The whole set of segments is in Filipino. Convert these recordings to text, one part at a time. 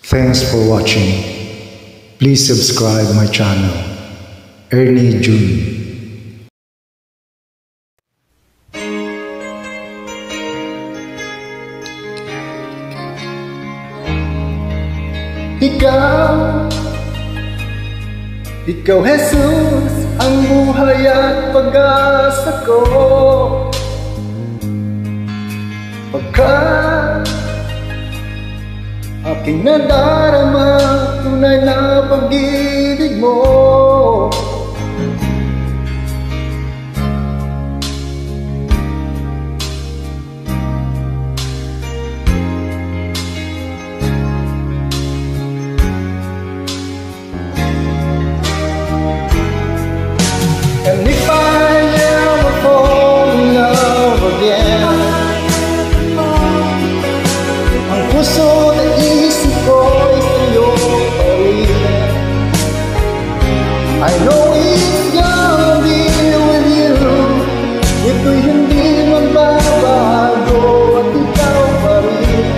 Thanks for watching. Please subscribe my channel, Ernie June. Ikaw Jesus, ang buhay at pag-asa ko. Pagkat aking nadarama, tunay na pag-ibig mo. And if I ever fall in love again, ang puso na isip ko ay sa'yo pa rin. I know it's gonna be with you. Ito'y hindi magbabago at ikaw pa rin.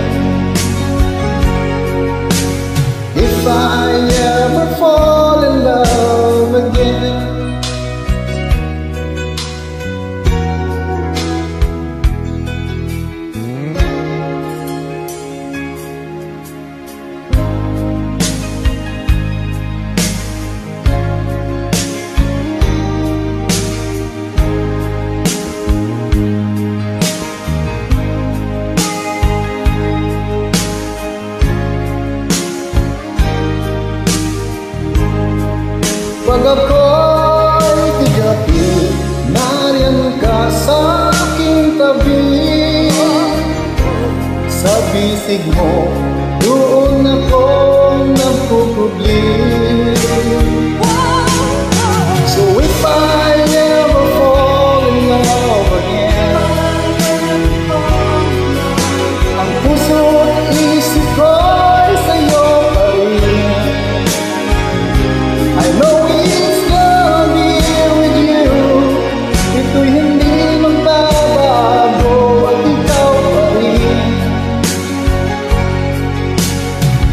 If I ever fall in love again, pag ako'y tigapi, nariyan ka sa aking tabi. Sa bisig mo, doon ako nagpupubli. So if I ever fall in love again, ang puso at isip ko'y sa'yo pa rin. I know it's gonna be with you. Ito'y hindi magbabago at ikaw pa rin.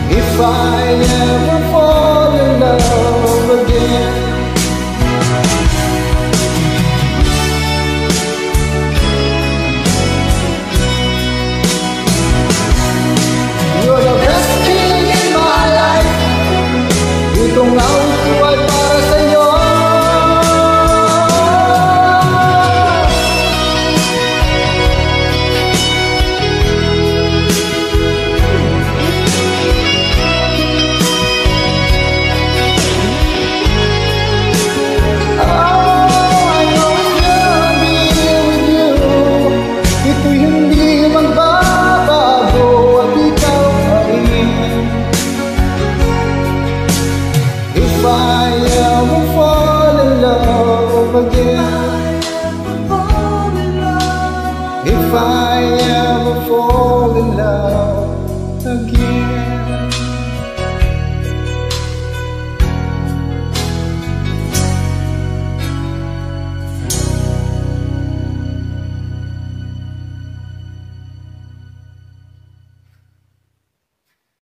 If I ever fall in love again, you're the best thing in my life. Itong love ko ay para sa'yo. I know it's gonna be with you. Ito'y hindi magbabago at ikaw pa rin. If I ever fall in love again, if I ever